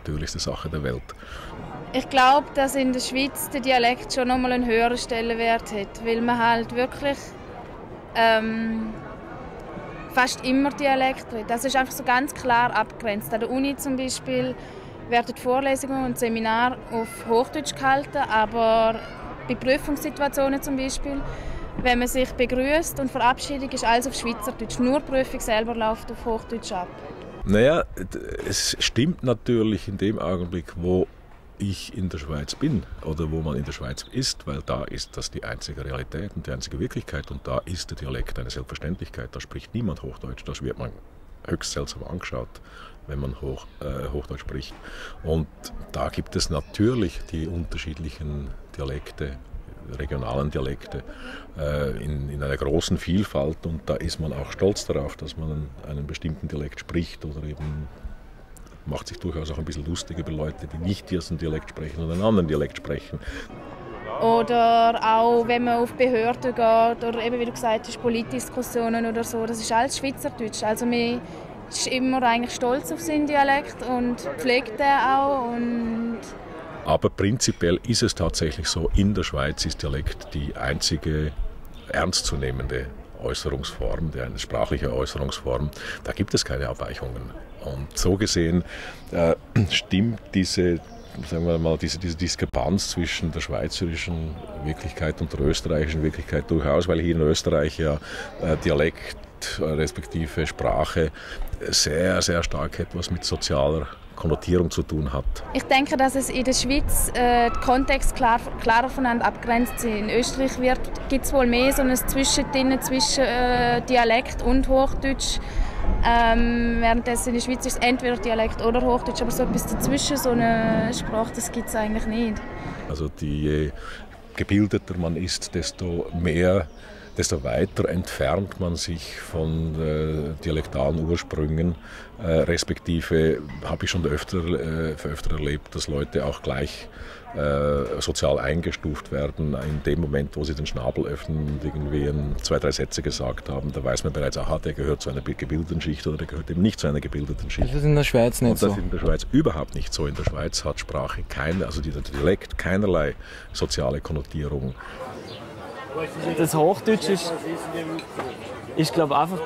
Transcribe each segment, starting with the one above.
Natürlichste Sache der Welt. Ich glaube, dass in der Schweiz der Dialekt schon nochmal einen höheren Stellenwert hat, weil man halt wirklich fast immer Dialekt redet. Das ist einfach so ganz klar abgegrenzt. An der Uni zum Beispiel werden Vorlesungen und Seminare auf Hochdeutsch gehalten, aber bei Prüfungssituationen zum Beispiel, wenn man sich begrüßt und Verabschiedung ist alles auf Schweizerdeutsch. Nur die Prüfung selber läuft auf Hochdeutsch ab. Naja, es stimmt natürlich in dem Augenblick, wo ich in der Schweiz bin oder wo man in der Schweiz ist, weil da ist das die einzige Realität und die einzige Wirklichkeit und da ist der Dialekt eine Selbstverständlichkeit. Da spricht niemand Hochdeutsch, das wird man höchst seltsam angeschaut, wenn man Hochdeutsch spricht. Und da gibt es natürlich die unterschiedlichen Dialekte, regionalen Dialekte in einer großen Vielfalt und da ist man auch stolz darauf, dass man einen bestimmten Dialekt spricht oder eben macht sich durchaus auch ein bisschen lustig über Leute, die nicht diesen Dialekt sprechen oder einen anderen Dialekt sprechen. Oder auch, wenn man auf Behörden geht oder eben, wie du gesagt hast, Politdiskussionen oder so, das ist alles Schweizerdeutsch. Also man ist immer eigentlich stolz auf seinen Dialekt und pflegt den auch. Aber prinzipiell ist es tatsächlich so, in der Schweiz ist Dialekt die einzige ernstzunehmende Äußerungsform, eine sprachliche Äußerungsform. Da gibt es keine Abweichungen. Und so gesehen stimmt diese Diskrepanz zwischen der schweizerischen Wirklichkeit und der österreichischen Wirklichkeit durchaus, weil hier in Österreich ja Dialekt respektive Sprache sehr, sehr stark etwas mit sozialer Konnotierung zu tun hat. Ich denke, dass es in der Schweiz der Kontext klarer voneinander abgrenzt ist. In Österreich gibt es wohl mehr so ein Zwischending zwischen Dialekt und Hochdeutsch. Währenddessen in der Schweiz ist es entweder Dialekt oder Hochdeutsch, aber so etwas dazwischen, so eine Sprache, das gibt es eigentlich nicht. Also je gebildeter man ist, desto weiter entfernt man sich von dialektalen Ursprüngen, respektive habe ich schon öfter erlebt, dass Leute auch gleich sozial eingestuft werden. In dem Moment, wo sie den Schnabel öffnen und irgendwie 2, 3 Sätze gesagt haben, da weiß man bereits, aha, der gehört zu einer gebildeten Schicht oder der gehört eben nicht zu einer gebildeten Schicht. Das ist in der Schweiz nicht so. Und das ist in der Schweiz überhaupt nicht so. In der Schweiz hat Sprache also der Dialekt keinerlei soziale Konnotierung. Das Hochdeutsch ist glaube einfach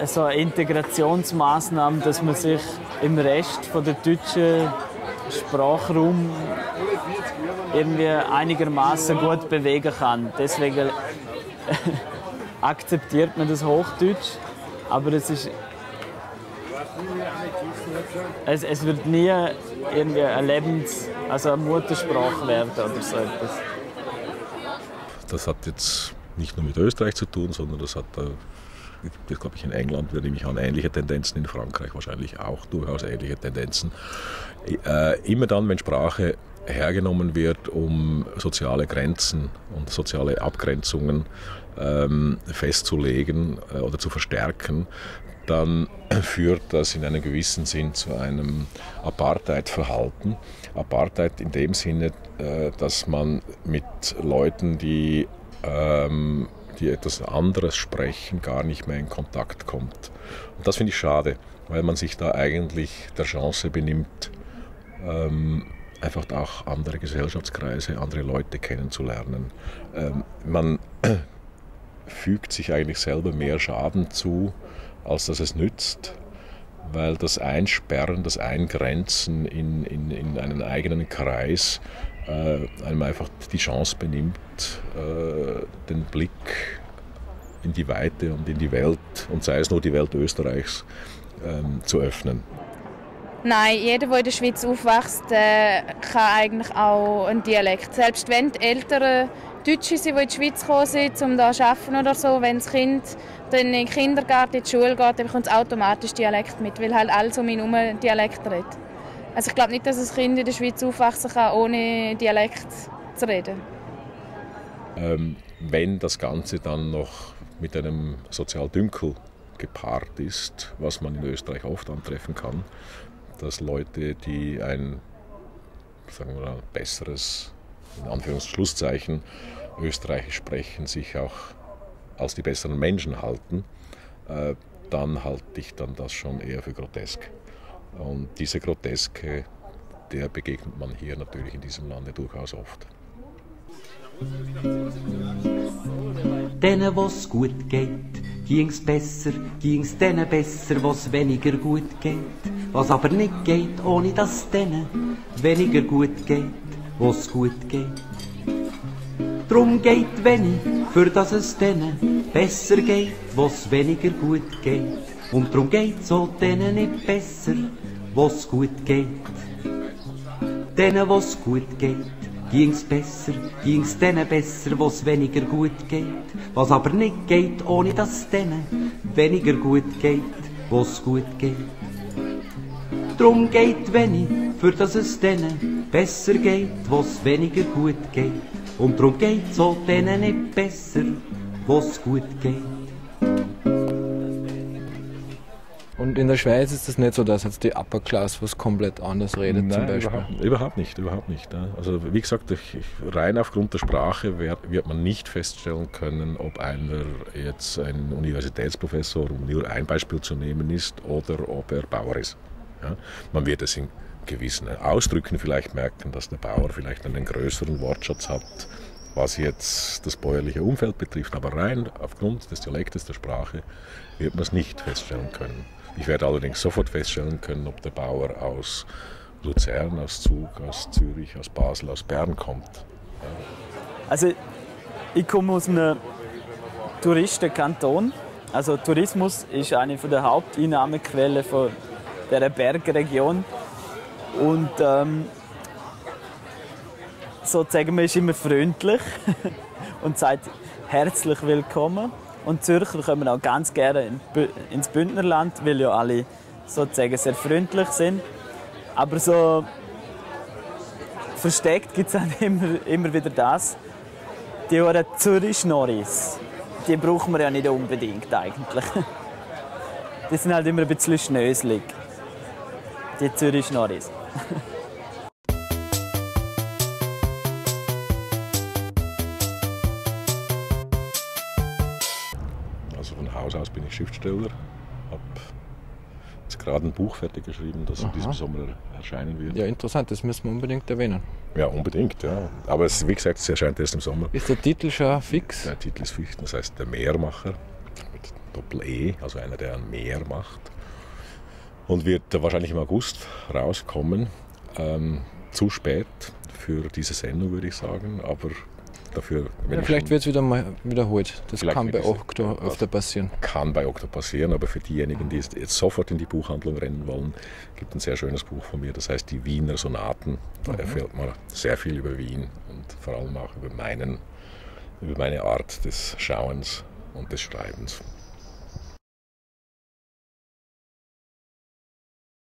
so eine Integrationsmaßnahme, dass man sich im Rest von der deutschen Sprachraum irgendwie einigermaßen gut bewegen kann. Deswegen akzeptiert man das Hochdeutsch, aber es wird nie irgendwie eine Muttersprache werden oder so etwas. Das hat jetzt nicht nur mit Österreich zu tun, sondern das hat, glaube ich, in England, nehme ich an, ähnliche Tendenzen, in Frankreich wahrscheinlich auch durchaus ähnliche Tendenzen. Immer dann, wenn Sprache hergenommen wird, um soziale Grenzen und soziale Abgrenzungen festzulegen oder zu verstärken, dann führt das in einem gewissen Sinn zu einem Apartheid-Verhalten. Apartheid in dem Sinne, dass man mit Leuten, die etwas anderes sprechen, gar nicht mehr in Kontakt kommt. Und das finde ich schade, weil man sich da eigentlich der Chance benimmt, einfach auch andere Gesellschaftskreise, andere Leute kennenzulernen. Man fügt sich eigentlich selber mehr Schaden zu, als dass es nützt, weil das Einsperren, das Eingrenzen in einen eigenen Kreis einem einfach die Chance benimmt, den Blick in die Weite und in die Welt, und sei es nur die Welt Österreichs, zu öffnen. Nein, jeder, der in der Schweiz aufwächst, kann eigentlich auch einen Dialekt. Selbst wenn die Eltern Deutsche sind, die in die Schweiz gekommen sind, um hier zu arbeiten oder so, wenn das Kind dann in den Kindergarten, in die Schule geht, dann bekommt es automatisch Dialekt mit, weil halt alles um ihn herum Dialekt redet. Also ich glaube nicht, dass ein Kind in der Schweiz aufwachsen kann, ohne Dialekt zu reden. Wenn das Ganze dann noch mit einem Sozialdünkel gepaart ist, was man in Österreich oft antreffen kann, dass Leute, die ein, sagen wir mal, besseres, in Anführungs-Schlusszeichen, Österreichisch sprechen, sich auch als die besseren Menschen halten, dann halte ich dann das schon eher für grotesk. Und diese Groteske, der begegnet man hier natürlich in diesem Lande durchaus oft. Denen, wo's gut geht, ging's besser, ging's denen besser, wo's weniger gut geht. Was aber nicht geht, ohne dass denen weniger gut geht, wo's gut geht. Drum geht wenig, für dass es denen besser geht, wo's weniger gut geht. Und drum geht's auch denen nicht besser, wo's gut geht. Denen, wo's gut geht, ging's besser, ging's denen besser, wo's weniger gut geht. Was aber nicht geht, ohne dass denen weniger gut geht, wo's gut geht. Drum geht wenig, für dass es denen besser geht, wo's weniger gut geht. Und drum geht's auch denen nicht besser, wo's gut geht. Und in der Schweiz ist es nicht so, dass jetzt die Upper Class was komplett anders redet. Nein, zum Beispiel. Überhaupt nicht. Ja. Also wie gesagt, rein aufgrund der Sprache wird man nicht feststellen können, ob einer jetzt ein Universitätsprofessor, um nur ein Beispiel zu nehmen, ist oder ob er Bauer ist. Ja. Man wird es in gewissen Ausdrücken vielleicht merken, dass der Bauer vielleicht einen größeren Wortschatz hat, was jetzt das bäuerliche Umfeld betrifft. Aber rein aufgrund des Dialektes der Sprache wird man es nicht feststellen können. Ich werde allerdings sofort feststellen können, ob der Bauer aus Luzern, aus Zug, aus Zürich, aus Basel, aus Bern kommt. Ja. Also ich komme aus einem Touristenkanton. Also Tourismus ist eine der Haupteinnahmequellen von dieser Bergregion. Und sozusagen, man ist immer freundlich und sagt herzlich willkommen. Und Zürcher kommen auch ganz gerne ins Bündnerland, weil ja alle sozusagen sehr freundlich sind. Aber so versteckt gibt es auch immer wieder das. Die Zürich-Schnorris, die brauchen wir ja nicht unbedingt eigentlich. Die sind halt immer ein bisschen schnöselig, die Zürich-Schnorris. Also von Haus aus bin ich Schriftsteller, habe jetzt gerade ein Buch fertig geschrieben, das in diesem Sommer erscheinen wird. Ja, interessant, das müssen wir unbedingt erwähnen. Ja, unbedingt, ja. Aber wie gesagt, es erscheint erst im Sommer. Ist der Titel schon fix? Der Titel ist fix, das heißt Der Meermacher mit Doppel-E, also einer, der ein Meer macht. Und wird wahrscheinlich im August rauskommen. Zu spät für diese Sendung, würde ich sagen, aber dafür... Ja, vielleicht wird es wieder mal wiederholt. Das kann bei Okto öfter passieren. Kann bei Okto passieren, aber für diejenigen, die jetzt sofort in die Buchhandlung rennen wollen, gibt es ein sehr schönes Buch von mir, das heißt Die Wiener Sonaten. Da erfährt man sehr viel über Wien und vor allem auch über meine Art des Schauens und des Schreibens.